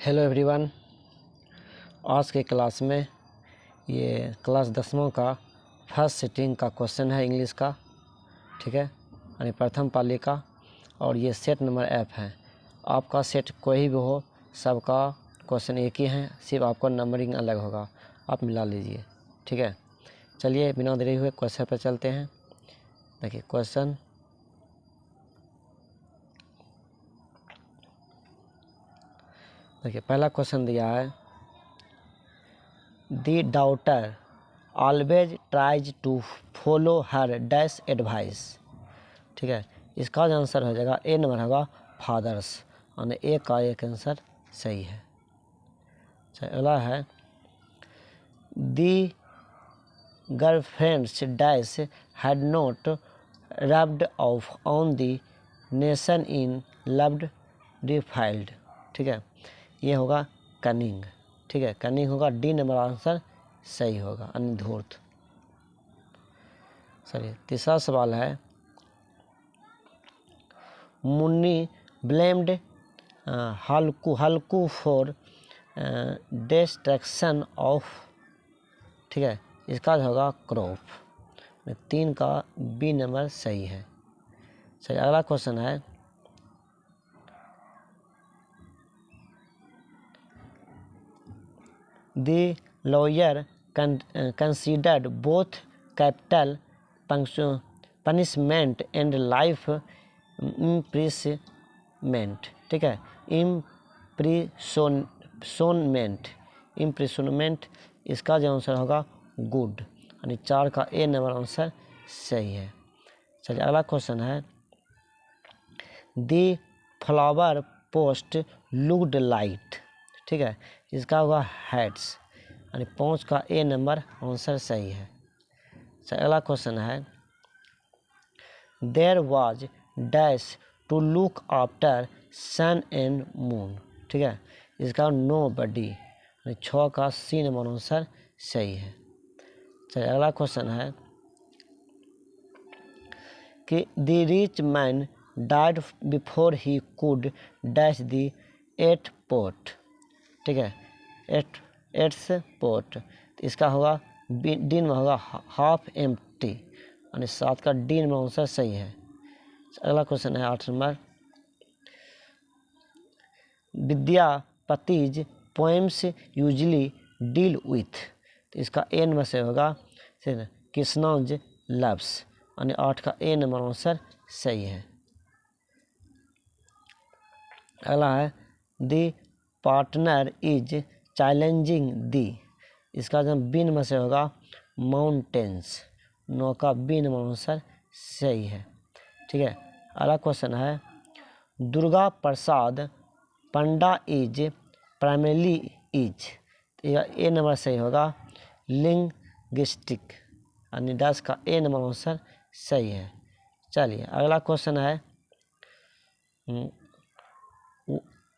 Hello everyone. आज के class में ये क्लास 10वां का फर्स्ट सिटिंग का क्वेश्चन है इंग्लिश का, ठीक है, यानी प्रथम पाली का। और ये सेट नंबर F है। आपका सेट कोई भी हो, सबका क्वेश्चन एक ही है, सिर्फ आपको नंबरिंग अलग होगा, आप मिला लीजिए, ठीक है। चलिए बिना देरी हुए क्वेश्चन पर चलते हैं। देखिए क्वेश्चन, देखिए पहला क्वेश्चन दिया है, the daughter always tries to follow her dash advice, ठीक है। इसका जो आंसर हो जाएगा ए नंबर होगा फादर्स, और ए का एक आंसर सही है। अगला है, the girlfriends dash had not rubbed off on the nation in loved defiled, ठीक है। ये होगा कनिंग, ठीक है, कनिंग होगा, डी नंबर आंसर सही होगा, अनिधूर्त। चलिए तीसरा सवाल है, Munni blamed Halku for destruction of, ठीक है, इसका होगा क्रॉप। 3 का बी नंबर सही है। चलिए अगला क्वेश्चन है, the lawyer considered both capital punishment and life imprisonment, ठीक है, इम्प्रिजनमेंट इसका जो आंसर होगा गुड, यानी 4 का ए नंबर आंसर सही है। चलिए अगला क्वेश्चन है, the flower post looked light, ठीक है, इसका होगा हेड्स, यानी 5 का ए नंबर आंसर सही है। अगला क्वेश्चन है, there was dash to look after sun and moon, ठीक है, इसका नो बडी, यानी 6 का सी नंबर आंसर सही है। चलिए अगला क्वेश्चन है कि the rich man died before he could dash the 8th port, ठीक है, 8th पोर्ट, इसका होगा डी में होगा हाफ एम्प्टी, यानी 7 का डी में आंसर सही है। अगला क्वेश्चन है 8 number, Vidyapati's poems usually deal with, तो इसका ए नंबर से होगा कृष्णाज लव्स, यानी 8 का ए नंबर आंसर सही है। अगला है, द पार्टनर इज चैलेंजिंग दी, इसका जो बी नंबर से होगा माउंटेन्स, 9 का बी नंबर आंसर सही है, ठीक है। अगला क्वेश्चन है, Durga Prasad Panda is primarily is, A number सही होगा लिंग्विस्टिक, यानी 10 का ए नंबर आंसर सही है। चलिए अगला क्वेश्चन है,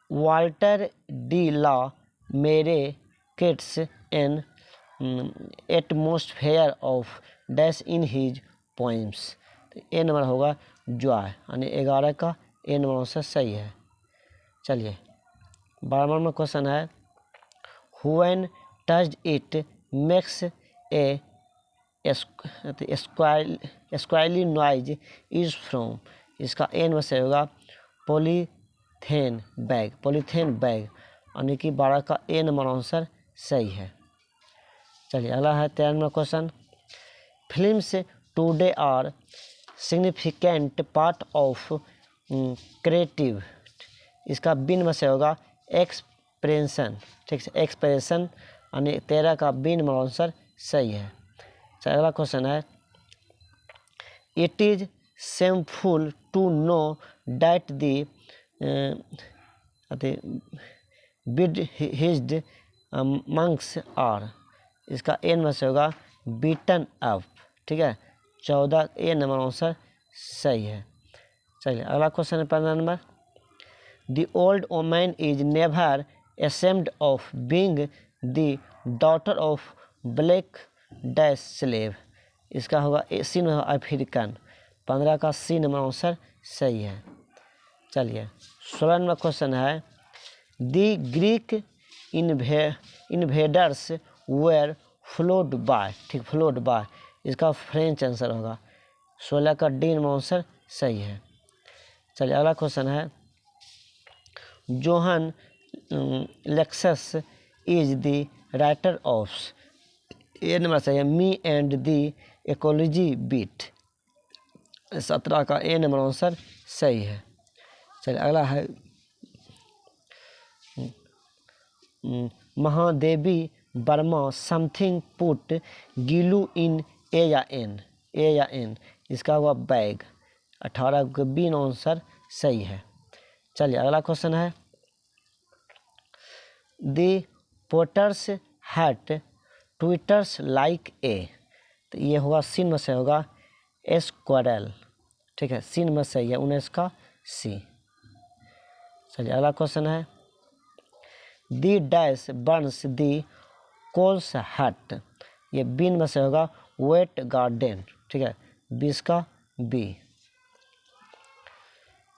Walter de la Mare creates an atmosphere of dash in his poems, तो ए नंबर होगा जॉय, यानी 11 का ए नंबर आंसर सही है। चलिए 12 नंबर क्वेश्चन है, when touched it makes a squally noise is from, इसका ए नंबर से होगा पॉलीथेन बैग, यानी कि 12 का ए नंबर आंसर सही है। चलिए अगला है 13 number question, films today are significant part of creative, इसका बी नंबर से होगा एक्सप्रेशन, ठीक है, एक्सप्रेशन, यानी 13 का बी नंबर आंसर सही है। अगला क्वेश्चन है, it is shameful to know that the Buddhist monks are, इसका ए नंबर से होगा बीटन अप, ठीक है, 14 ए नंबर आंसर सही है। चलिए अगला क्वेश्चन है 15 number, the old woman is never ashamed of being the daughter of black dash slave, इसका होगा सी में अफ्रीकन, 15 का सी नंबर आंसर सही है। चलिए 16 नंबर क्वेश्चन है, the Greek invaders were flowed by, ठीक, फ्लोड बाय, इसका फ्रेंच आंसर होगा। 16 का डी आंसर सही है। चलिए अगला क्वेश्चन है, Joan Lexau is the writer of, ये नंबर सही है, Me and the Ecology Bit. 17 का ए नंबर आंसर सही है। चलिए अगला है, महादेवी वर्मा समथिंग पुट गिलू इन ए या एन, ए या एन, इसका हुआ बैग। 18 का बी आंसर सही है। चलिए अगला क्वेश्चन है, the potter's hat twitters like a, तो ये होगा सी में से होगा स्क्वारल, ठीक है, सी में सही है, 19 का सी। चलिए अगला क्वेश्चन है, the dash burns the coals hot, ये बी में से होगा वेट गार्डन, ठीक है, 20 का बी।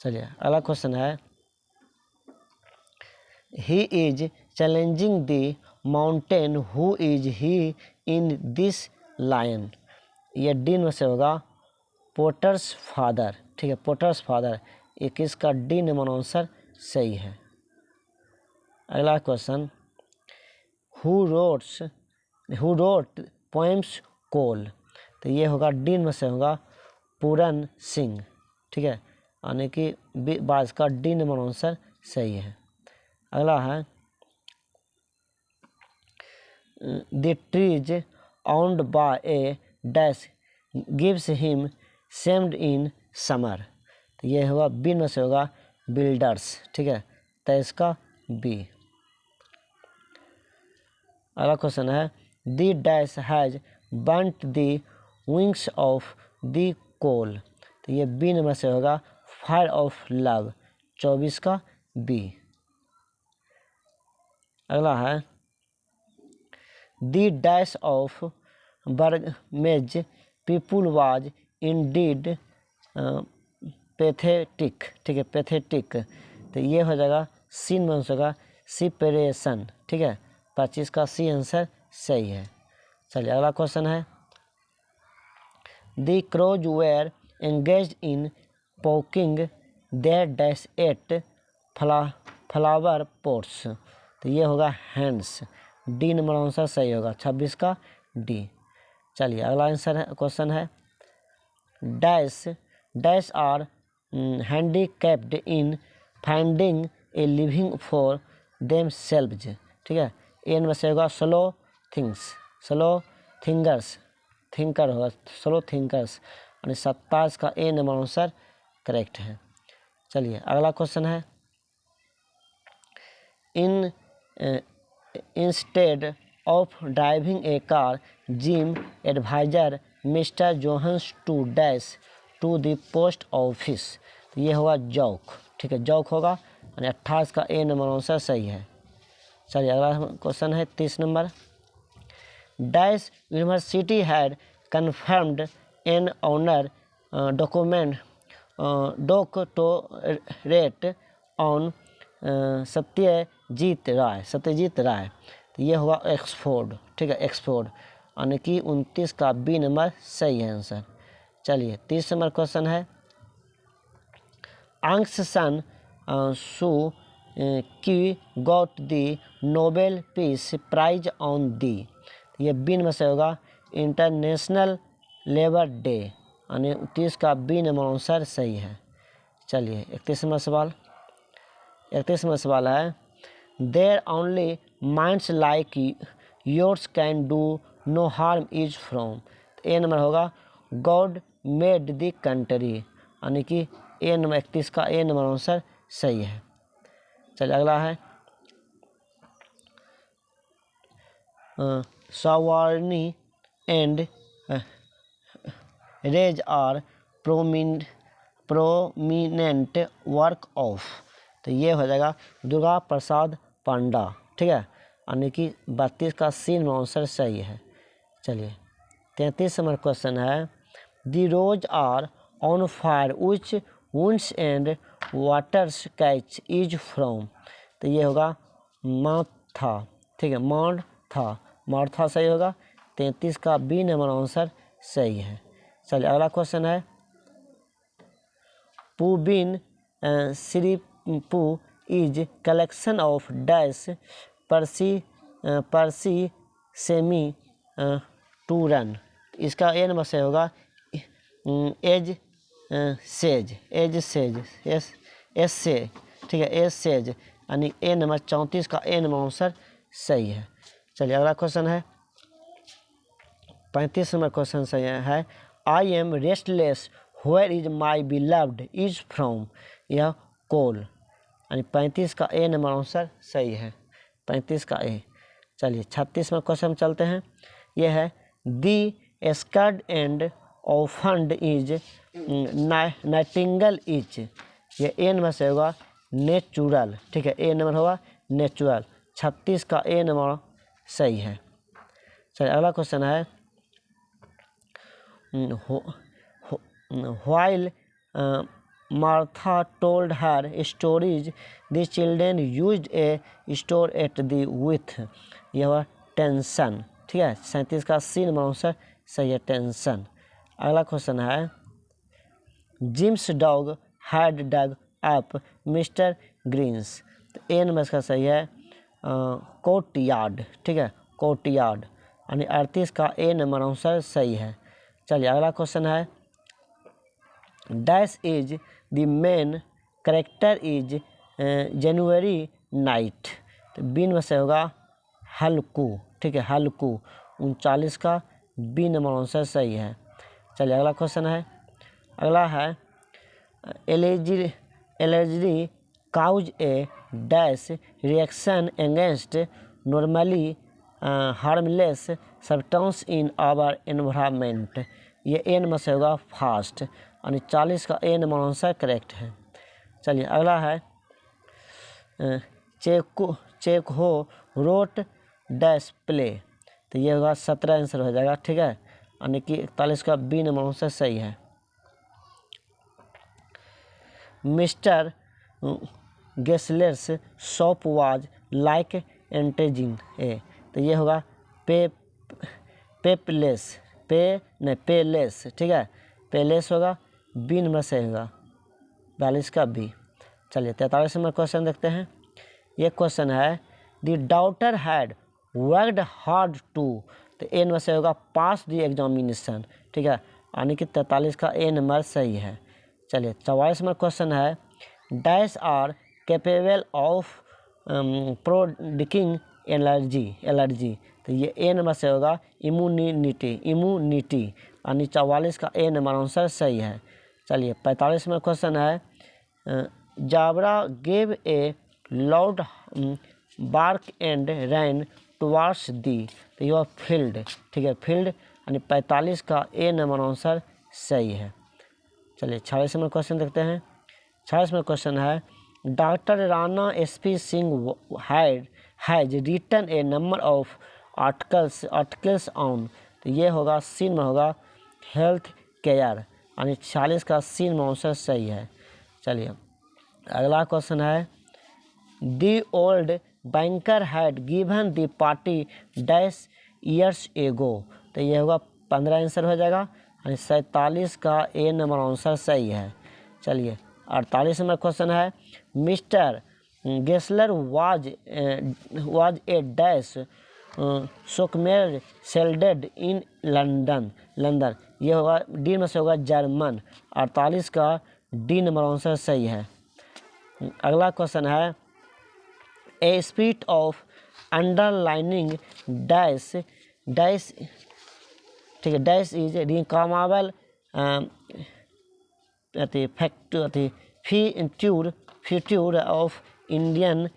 चलिए अगला क्वेश्चन है, he is challenging the mountain who is he in this line, ये डी में से होगा पोटर्स फादर, ठीक है, पोटर्स फादर, 21 का डी नंबर आंसर सही है। अगला क्वेश्चन, हु रोट पोएम्स कोल, तो ये होगा डी में से होगा पूरन सिंह, ठीक है, यानी कि 22 का डी नंबर आंसर सही है। अगला है, the trees owned by a dash gives him सेम्ड in summer, तो ये होगा बी में से होगा बिल्डर्स, ठीक है, 23 का बी। अगला क्वेश्चन है, the dash has burnt the wings of the coal, तो ये बी में से होगा फायर ऑफ लव, 24 का बी। अगला है, the dash of Burmese people was indeed pathetic, ठीक है, पैथेटिक, तो ये हो जाएगा सी में होगा सिपरेशन, ठीक है, 25 का सी आंसर सही है। चलिए अगला क्वेश्चन है, the crows were engaged in poking their dash at flower pots, तो ये होगा हैंड्स, डी नंबर आंसर सही होगा, 26 का डी। चलिए अगला आंसर है, क्वेश्चन है, dash are handicapped in finding a living for themselves, ठीक है, एन में से होगा स्लो थिंकर्स, थिंकर होगा स्लो थिंकर्स, यानी 27 का ए नंबर आंसर करेक्ट है। चलिए अगला क्वेश्चन है, instead of driving a car Jim adviser Mr Johns to dash to the post office, तो ये होगा जॉक, ठीक है, जॉक होगा, यानी 28 का ए नंबर आंसर सही है। चलिए अगला क्वेश्चन है 30 number, dash university had confirmed an honour doctorate on Satyajit Ray, तो ये होगा एक्सफोर्ड, ठीक है, एक्सफोर्ड, यानी कि 29 का बी नंबर सही है आंसर। चलिए 30 नंबर क्वेश्चन है, आंग्स San Suu Kyi got the Nobel Peace Prize on the, ये बी में से होगा इंटरनेशनल लेबर डे, यानी 30 का बी नंबर आंसर सही है। चलिए 31वां सवाल है, there only minds like yours can do no harm is from, A number होगा गॉड मेड द कंट्री, यानी कि ए नंबर 31 का ए नंबर आंसर सही है। चलिए अगला है, सवारनी and rage are prominent work of, तो ये हो जाएगा दुर्गा प्रसाद पांडा, ठीक है, यानी कि 32 का सी में आंसर सही है। चलिए 33 नंबर क्वेश्चन है, the rose are on fire which wounds and waters catch is from, तो तो ये होगा माथा, ठीक है, मार्था सही होगा। 33 का बी नंबर आंसर सही है। चलिए अगला क्वेश्चन है, पुबिन सिरिपू इज कलेक्शन ऑफ डैश पर्सी सेमी टू रन। इसका ए नंबर से होगा एज सेज एस से, ठीक है, एज सेज, यानी ए नंबर 34 का ए नंबर आंसर सही है। चलिए अगला क्वेश्चन है 35 नंबर क्वेश्चन सही है, I am restless where is my beloved is from, यह कोल, यानी 35 का ए नंबर आंसर सही है, 35 का ए। चलिए 36 में क्वेश्चन चलते हैं, यह है the scarred and offend is nightingale is, ये ए नंबर से होगा नेचुरल, ठीक है, ए नंबर होगा नेचुरल, 36 का ए नंबर सही है। चलिए अगला क्वेश्चन है, while Martha told her stories, the children used a store at the with, यह हुआ टेंशन, ठीक है, 37 का सी नंबर आंसर सही है, टेंशन। अगला क्वेश्चन है, Jim's dog had dug up Mister Green's, तो ए नंबर इसका सही है कोर्ट यार्ड, ठीक है, कोर्ट यार्ड, यानी 38 का ए नंबर आंसर सही है। चलिए अगला क्वेश्चन है, dash is the main character is January night, तो बी नंबर से होगा हल्कू, ठीक है, हल्कू, 39 का बी नंबर आंसर सही है। चलिए अगला क्वेश्चन है, अगला है allergy causes a dash reaction against normally harmless substance in our environment, ये ए नंबर से होगा फास्ट, यानी 40 का ए नंबर आंसर करेक्ट है। चलिए अगला है चेको रोट डैश प्ले, तो ये होगा 17 आंसर हो जाएगा, ठीक है, यानी कि 41 का बी नंबर आंसर सही है। मिस्टर गेस्लर्स शॉप वाज लाइक एंटेजिंग ए, तो ये होगा पेलेस, ठीक है, पेलेस होगा, बी नंबर से होगा, 42 का बी। चलिए 43 नंबर क्वेश्चन देखते हैं, ये क्वेश्चन है the daughter had worked hard to, तो ए नंबर से होगा पास द एग्जामिनेशन, ठीक है, यानी कि 43 का ए नंबर सही है। चलिए 44 नंबर क्वेश्चन है, dash are capable of producing allergy, तो ये ए नंबर से होगा इम्यूनिटी, यानी 44 का ए नंबर आंसर सही है। चलिए 45 में क्वेश्चन है, Jabra gave a loud bark and ran towards the, तो यह फील्ड, ठीक है, फील्ड, यानी 45 का ए नंबर आंसर सही है। चलिए 46 में क्वेश्चन देखते हैं, 46 में क्वेश्चन है, doctor Rana SP Singh has written a number of articles on, तो ये होगा सी में होगा हेल्थ केयर, यानी 40 का सी में आंसर सही है। चलिए अगला क्वेश्चन है, the old banker had given the party dash years ago, तो ये होगा 15 आंसर हो जाएगा, यानी 47 का ए नंबर आंसर सही है। चलिए 48 नंबर क्वेश्चन है, Mr Gessler was a dash shoemaker settled in London, ये होगा डी में से होगा जर्मन, 48 का डी नंबर आंसर सही है। अगला क्वेश्चन है, a speed of underlining dash, ठीक है, dash is remarkable feature of Indian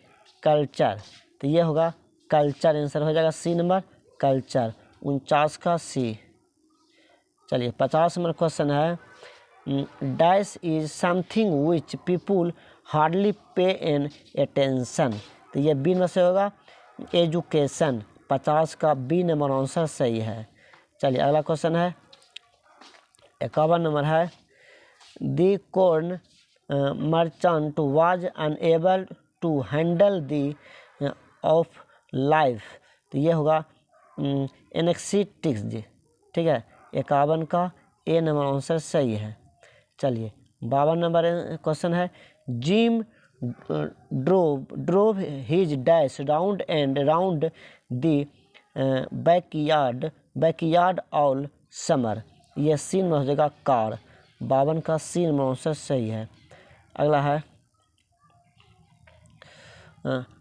culture, तो ये होगा कल्चर, आंसर हो जाएगा सी नंबर, कल्चर, 49 का सी। चलिए 50 नंबर क्वेश्चन है, dash is something which people hardly पे एन अटेंशन, तो ये बी में से होगा एजुकेशन, 50 का बी नंबर आंसर सही है। चलिए अगला क्वेश्चन है 51 नंबर है, the corn merchant was unable to handle the of life, तो ये होगा एनेक्सिटिक्स जी, ठीक है। 51 का ए नंबर आंसर सही है। चलिए 52 नंबर क्वेश्चन है, gym drove his dash round and round the backyard all summer, ये सीन में हो जाएगा कार। 52 का सी नंबर आंसर सही है। अगला है,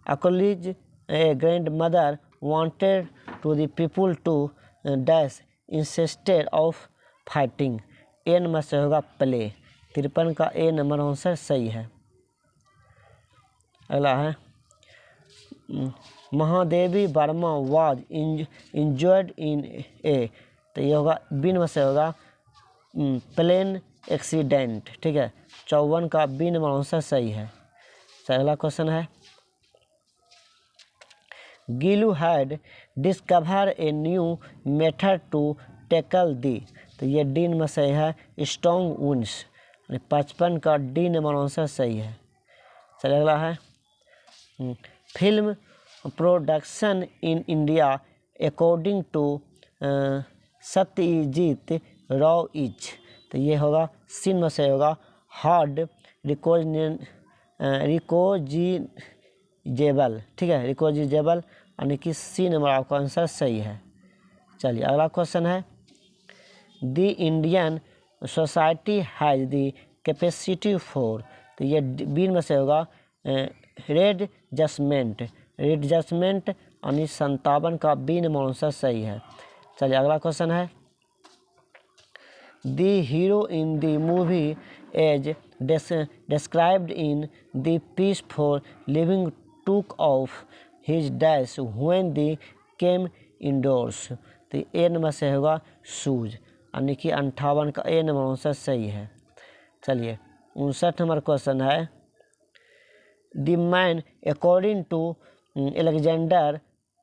अकोलिज a grandmother wanted to the people to dash instead of fighting, A number से होगा प्ले। 53 का ए नंबर आंसर सही है। अगला है, Mahadevi Verma was injured in a, तो ये होगा बी नंबर से होगा प्लेन एक्सीडेंट, ठीक है। 54 का बी नंबर आंसर सही है। अगला क्वेश्चन है, Gillu had discover a new method to tackle the, तो ये डी नंबर सही है, स्ट्रॉन्ग वुंड्स। 55 का डी नंबर आंसर सही है। चलिए अगला है, film production in India according to Satyajit Rao is, तो ये होगा सी नंबर से होगा हार्ड रिकोजिजेबल, ठीक है, रिकोजिजेबल, यानी कि सी नंबर आपका आंसर सही है। चलिए अगला क्वेश्चन है, the Indian society has the capacity for, तो ये बी में से होगा रेड जजमेंट यानी 57 का बी नंबर आंसर सही है। चलिए अगला क्वेश्चन है, the hero in the movie as described in the piece for living took off his dash when they came indoors, तो ए नंबर से होगा शूज, यानी कि 58 का ए नंबर आंसर सही है। चलिए 59 नंबर क्वेश्चन है, the man according to Alexander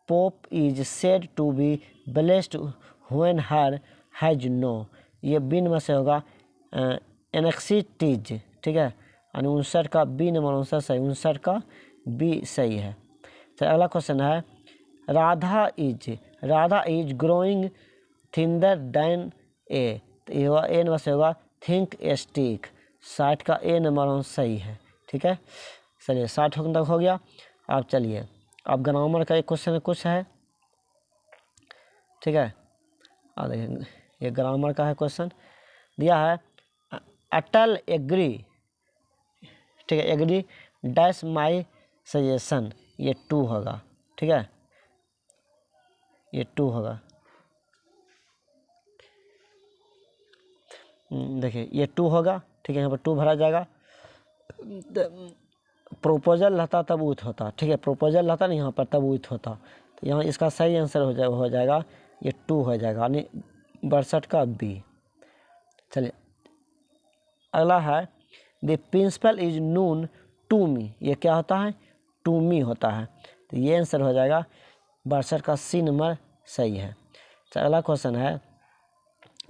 Pope is said to be blessed when her has no, ये बी नंबर से होगा एनेक्सिटीज, ठीक है, यानी 59 का बी नंबर आंसर सही, 59 का बी सही है। तो अगला क्वेश्चन है, राधा इज ग्रोइंग थिंदर दैन ए, तो ये होगा ए नंबर से होगा थिंक स्टिक, 60 का ए नंबर आंसर सही है, ठीक है। चलिए 60 तक हो गया। अब चलिए अब ग्रामर का एक क्वेश्चन कुछ है, ठीक है। अब देखिए ये ग्रामर का है क्वेश्चन दिया है, अटल एग्री, ठीक है, एग्री डैश माई सजेशन, ये 2 होगा, ठीक है, ये 2 होगा। देखिए ये 2 होगा, ठीक है, यहाँ पर 2 भरा जाएगा। प्रोपोजल रहता तब उत होता, ठीक है, प्रोपोजल रहता नहीं यहाँ पर तब उत होता, तो यहाँ इसका सही आंसर हो जाएगा ये 2 हो जाएगा, यानी 62 का बी। चलिए अगला है, the principal is known to me, ये क्या होता है, टू मी होता है, तो ये आंसर हो जाएगा 62 का सी नंबर सही है। तो अगला क्वेश्चन है,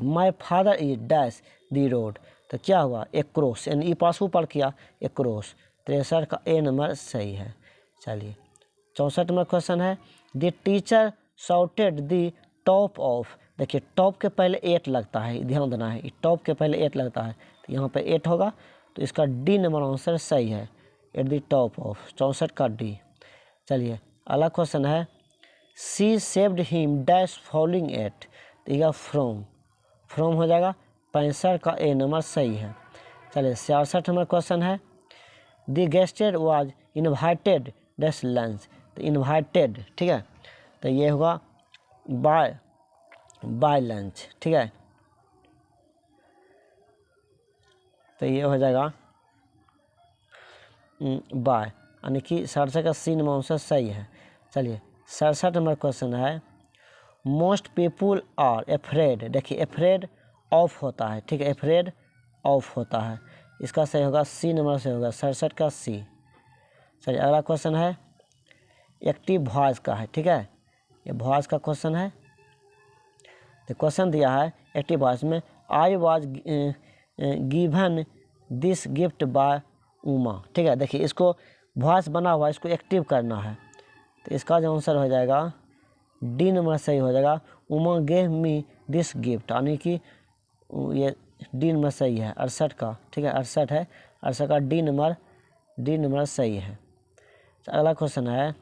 my father is dash the road, तो क्या हुआ, एक क्रॉस, यानी ई पास ऊपर किया एक क्रॉस, 63 का ए नंबर सही है। चलिए 64 नंबर क्वेश्चन है, the teacher shouted the top of, देखिए टॉप के पहले 8 लगता है, ध्यान देना है, टॉप के पहले 8 लगता है, तो यहाँ पे 8 होगा, तो इसका डी नंबर आंसर सही है, एट द टॉप ऑफ, 64 का डी। चलिए अगला क्वेश्चन है, she saved him dash following at, तो यह फ्रॉम हो जाएगा, 65 का ए नंबर सही है। चलिए 66 नंबर क्वेश्चन है, the gazetted was invited dash lunch, तो इन्वाइटेड, ठीक है, तो ये होगा बाय लंच, ठीक है, तो ये हो जाएगा बाय, यानी कि 67 का सी नंबर आंसर सही है। चलिए 67 नंबर क्वेश्चन है, मोस्ट पीपुल आर एफ्रेड, देखिए एफ्रेड ऑफ होता है, ठीक है, एफ्रेड ऑफ होता है, इसका सही होगा सी नंबर से होगा 67 का सी। चलिए अगला क्वेश्चन है, एक्टिव वॉइस का है, ठीक है, ये वॉइस का क्वेश्चन है, तो क्वेश्चन दिया है एक्टिव वॉइस में, I was given this gift bye Uma, ठीक है, देखिए इसको वॉइस बना हुआ इसको एक्टिव करना है, तो इसका जो आंसर हो जाएगा डी नंबर सही हो जाएगा। Uma gave me this gift, यानी कि ये डी नंबर सही है 68 का, ठीक है 68 है, 68 का डी नंबर सही है। तो अगला क्वेश्चन है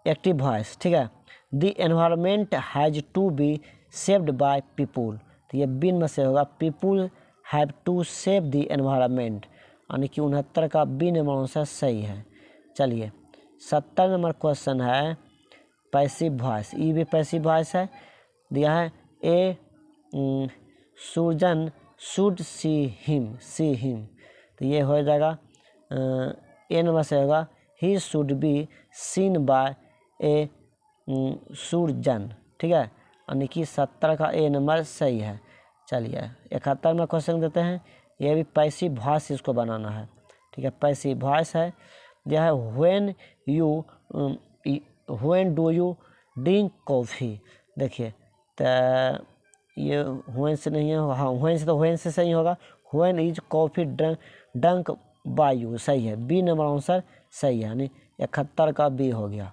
एक्टिव वॉइस, ठीक है। The environment has to be saved by people, तो ये बी में से होगा people have to save the environment, यानी कि 69 का बी नंबर आंसर सही है। चलिए 70 नंबर क्वेश्चन है पैसिव वॉइस, ये भी पैसिव वॉइस है, दिया है a surgeon should see him, तो ये हो जाएगा ए नंबर से होगा he should be seen by a surgeon, ठीक है, यानी कि 70 का ए नंबर सही है। चलिए 71 में क्वेश्चन देते हैं, ये भी पैसिव वॉइस इसको बनाना है, ठीक है पैसिव वॉइस है, यह है when do you drink coffee, देखिए तो ये व्हेन से नहीं है, हाँ व्हेन से, तो व्हेन से सही होगा, when is coffee drunk by you, सही है, बी नंबर आंसर सही है, यानी 71 का बी हो गया,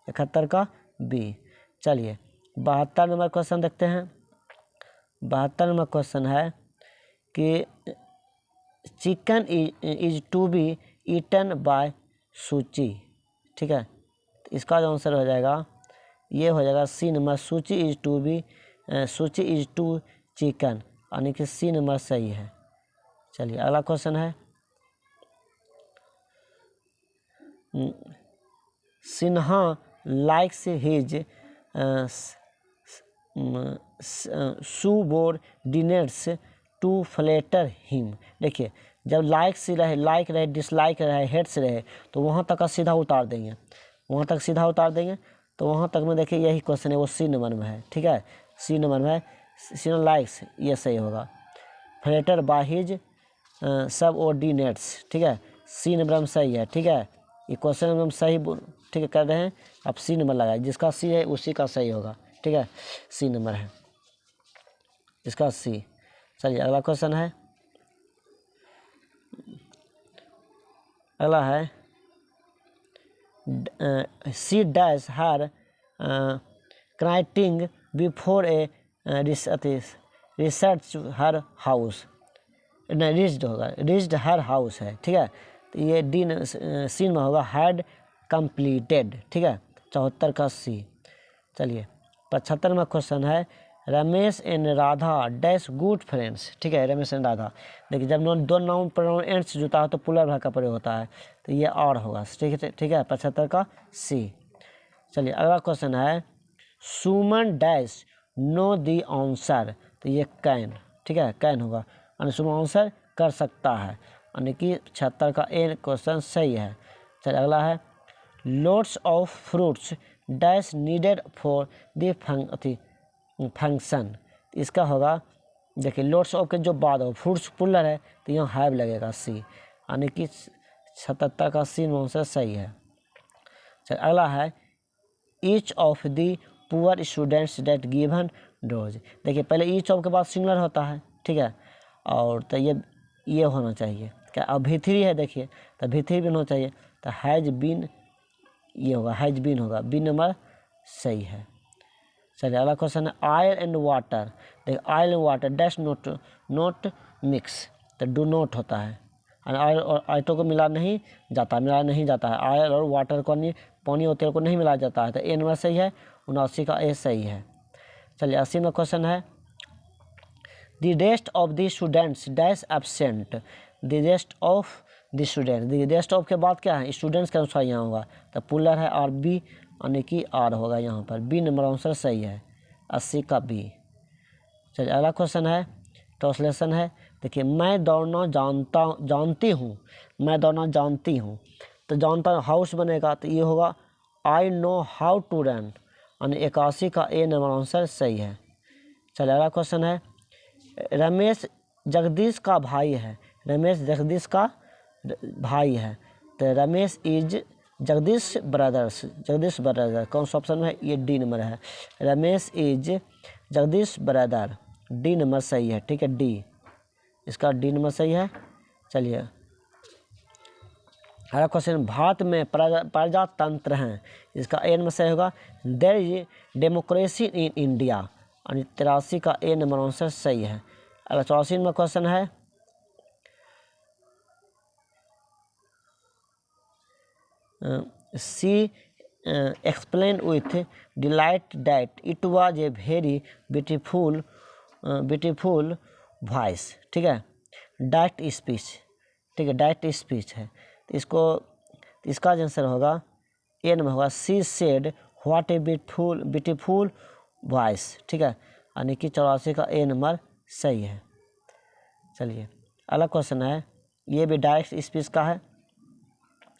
71 का बी। चलिए 72 नंबर क्वेश्चन देखते हैं। 72 नंबर क्वेश्चन है कि chicken is to be eaten by Suchi, ठीक है, तो इसका जो आंसर हो जाएगा ये हो जाएगा सी नंबर, सूची इज टू चिकन, यानी कि सी नंबर सही है। चलिए अगला क्वेश्चन है Sinha likes his subordinates to flatter him, देखिए जब लाइक रहे डिसलाइक रहे हेट्स रहे तो वहाँ तक का सीधा उतार देंगे, वहाँ तक सीधा उतार देंगे, तो वहाँ तक में देखिए यही क्वेश्चन है, वो सी नंबर में है, ठीक है सी नंबर में है, सिन्हा लाइक्स ये सही होगा, फ्लेटर बाय हिज सबऑर्डिनेट्स, ठीक है सी नंबर में सही है, ठीक है ये क्वेश्चन हम सही ठीक है कर रहे हैं, आप सी नंबर लगाए, जिसका सी है उसी का सही होगा, ठीक है सी नंबर है इसका सी। चलिए अगला क्वेश्चन है, अगला है she dash her writing before a research her house, नहीं रिच्ड होगा, रिच्ड हर हाउस है, ठीक है, तो ये डी सी में होगा हैड कंप्लीटेड, ठीक है 74 का सी। चलिए 75 में क्वेश्चन है Ramesh and Radha dash good friends, ठीक है रमेश एंड राधा, देखिए जब दो नाउन प्रोनाउन एंड से जुड़ता है तो पुलर भाग का प्रयोग होता है, तो ये और होगा, ठीक है 75 का सी। चलिए अगला क्वेश्चन है सुमन डैश नो दी आंसर, तो ये कैन, ठीक है कैन होगा, यानी सुमन आंसर कर सकता है, यानी कि 76 का ए क्वेश्चन सही है। चलिए अगला है loads of fruits dash needed for the function, इसका होगा देखिए लोड्स ऑफ के जो बाद हो फ्रूट्स पुलर है तो यहाँ हैव लगेगा सी, यानी कि 77 का सी आंसर सही है। चलिए अगला है each of the poor students date given dose, देखिए पहले ईच ऑफ के बाद सिंगुलर होता है, ठीक है, और तो ये होना चाहिए क्या, अब भी3 है देखिए तो भी3 भी होना चाहिए, तो हैज बीन ये होगा हैज बीन होगा, बी नंबर सही है। चलिए अगला क्वेश्चन है ऑयल एंड वाटर, देखिए oil and water dash not mix, तो डू नॉट होता है, ऑयल और आइटो को मिला नहीं जाता है, ऑयल और वाटर को नहीं, पानी और तेल को नहीं मिलाया जाता है, तो ए नंबर सही है, 79 का ए सही है। चलिए 80 में क्वेश्चन है the rest of the students dash absent, the rest of the student, the rest of के बाद क्या है स्टूडेंट्स के अनुसार यहाँ होगा, तो पुलर है और बी यानी कि आर होगा यहाँ पर, बी नंबर आंसर सही है 80 का बी। चलिए अगला क्वेश्चन है ट्रांसलेशन है, देखिए मैं दौड़ना जानती हूँ, तो जानता हाउस बनेगा, तो ये होगा I know how to run, यानी 81 का ए नंबर आंसर सही है। चलिए अगला क्वेश्चन है रमेश जगदीश का भाई है, रमेश जगदीश का भाई है, तो रमेश इज जगदीश ब्रदर कौन सा ऑप्शन में है, ये डी नंबर है, Ramesh is Jagdish brother, D number सही है, ठीक है डी, इसका डी नंबर सही है। चलिए अगला क्वेश्चन, भारत में प्रजातंत्र हैं, इसका ए नंबर सही होगा। There is democracy in India, यानी 83 का ए नंबर आंसर सही है। अगला 84 नंबर क्वेश्चन है, she explain with delight that it was a very beautiful voice, ठीक है, डायरेक्ट स्पीच, ठीक है, डायरेक्ट स्पीच है। तो इसका आंसर होगा ए नंबर होगा, she said what a beautiful voice, ठीक है, यानी कि 84 का ए नंबर सही है। चलिए अगला क्वेश्चन है, ये भी डायरेक्ट स्पीच का है,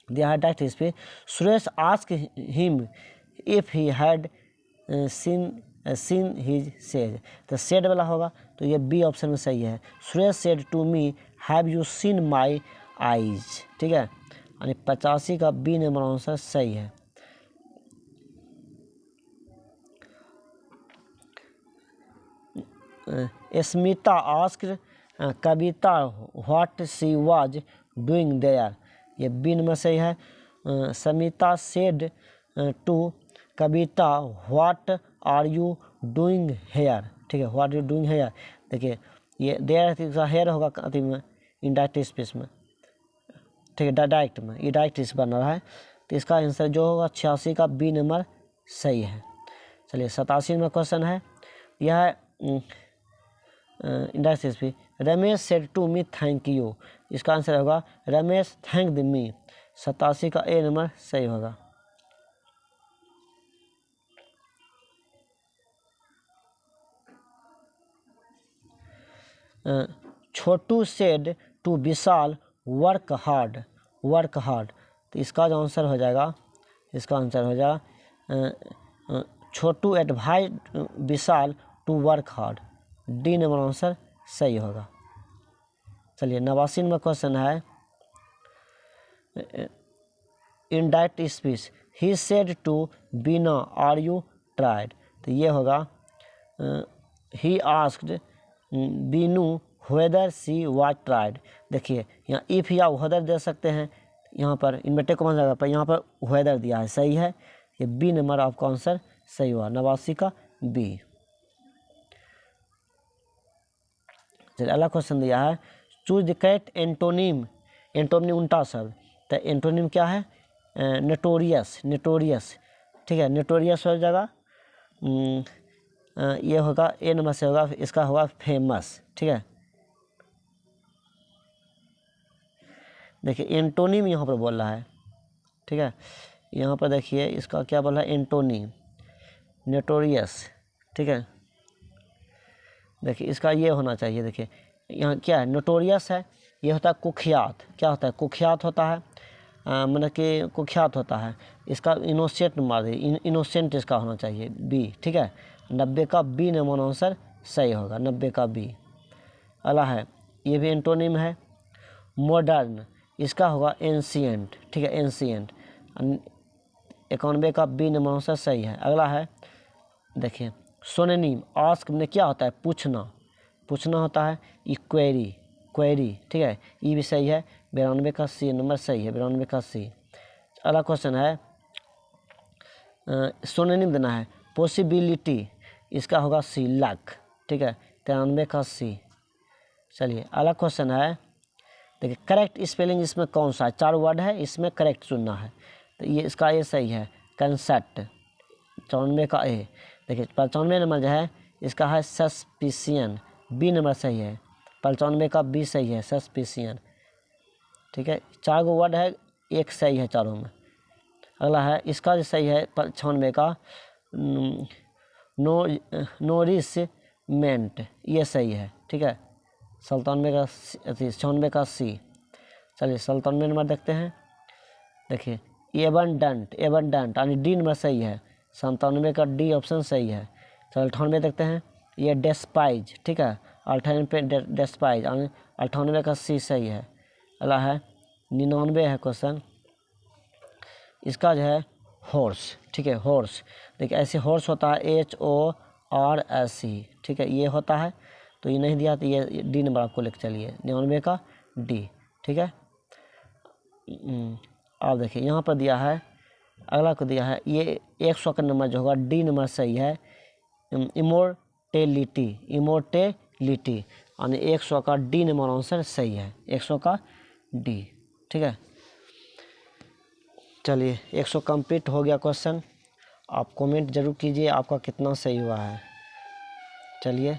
दिया है direct speech. Suresh ask him if he had seen his says, तो सेड वाला होगा, तो ये बी ऑप्शन में सही है। Suresh said to me have you seen my eyes, ठीक है, यानी 85 का बी नंबर आंसर सही है। Smita asked Kavita what she was doing there, ये बी नंबर सही है। Smita said to Kavita what are you doing here, ठीक है, व्हाट यू डूइंग हेयर, देखिए ये देयर हेयर होगा अति में इनडायरेक्ट स्पीच में, ठीक है, डायरेक्ट में, ये डायरेक्ट स्पीच बन रहा है, तो इसका आंसर जो होगा 86 का बी नंबर सही है। चलिए 87 में क्वेश्चन है, यह indirect speech, Ramesh said to me thank you, इसका आंसर होगा रमेश थैंक मी, 87 का ए नंबर सही होगा। Chhotu said to Vishal work hard, तो इसका जो आंसर हो जाएगा, इसका आंसर हो जाएगा Chhotu advise Vishal to work hard, D number answer सही होगा। चलिए 89 नंबर क्वेश्चन है, indirect speech, he said to Beena are you tried, तो ये होगा he asked Beenu whether she was tried, देखिए यहाँ इफ़ या वेदर दे सकते हैं, यहाँ पर इन्वर्टेड कॉमा जगह पर यहाँ पर वेदर दिया है, सही है, ये बी नंबर आपका आंसर सही हुआ, 89 का बी। चलिए अगला क्वेश्चन दिया है, choose the correct antonym, antonym उल्टा शब्द, तो एंटोनिम क्या है, नोटोरियस, ठीक है, नोटोरियस हो जाएगा, ये होगा ए नंबर से होगा, इसका होगा फेमस, ठीक है। देखिए एंटोनिम यहाँ पर बोल रहा है, ठीक है, यहाँ पर देखिए इसका क्या बोला है, एंटोनिम, नोटोरियस, ठीक है, देखिए इसका ये होना चाहिए, देखिए यहाँ क्या है, नोटोरियस है, ये होता है कुख्यात, क्या होता है, कुख्यात होता है, मतलब कि कुख्यात होता है, इसका इनोसेंट मार दे, इनोसेंट इसका होना चाहिए बी, ठीक है, 90 का बी नंबर आंसर सही होगा, 90 का बी। अगला है, ये भी एंटोनिम है, मॉडर्न, इसका होगा एंशिएंट, ठीक है, एंशिएंट, 91 का बी नंबर आंसर सही है। अगला है देखिए सोनेनिम, आस्क में क्या होता है, पूछना होता है, क्वेरी, ठीक है, ये भी सही है, 92 का सी नंबर सही है, 92 का सी। अगला क्वेश्चन है, सोनेनिम देना है, पॉसिबिलिटी, इसका होगा सी, लक, ठीक है, 93 का सी। चलिए अगला क्वेश्चन है, देखिए करेक्ट स्पेलिंग इसमें कौन सा है, 4 वर्ड है, इसमें करेक्ट चुनना है, तो ये इसका ये सही है, कंसेप्ट, 94 का ए। देखिए 95 नंबर जो है इसका है सस्पिशियन, बी नंबर सही है, 95 का बी सही है, सस्पिशियन, ठीक है, 4 गो वर्ड है, एक सही है चारों में। अगला है इसका जो सही है 95 का नोरिशमेंट, ये सही है, ठीक है, 97 का 96 का सी। चलिए 97 नंबर देखते हैं, देखिए एबंडेंट यानी डी नंबर सही है, 97 का डी ऑप्शन सही है। चलो 98 देखते हैं, ये डेस्पाइज, ठीक है, 98 पे डेस्पाइज, 98 का सी सही है। अगला है 99 है क्वेश्चन, इसका जो है हॉर्स, ठीक है, हॉर्स, देखिए ऐसे हॉर्स होता है HORSE, ठीक है, ये होता है, तो ये नहीं दिया, तो ये डी नंबर आपको लेकर चलिए, 99 का डी, ठीक है। आप देखिए यहाँ पर दिया है, अगला को दिया है, ये 100 का नंबर जो होगा डी नंबर सही है। इमोर्टेलिटी, इमोर्टेलिटी यानी 100 का डी नंबर आंसर सही है, 100 का डी। ठीक है, चलिए 100 कंप्लीट हो गया क्वेश्चन। आप कमेंट जरूर कीजिए आपका कितना सही हुआ है। चलिए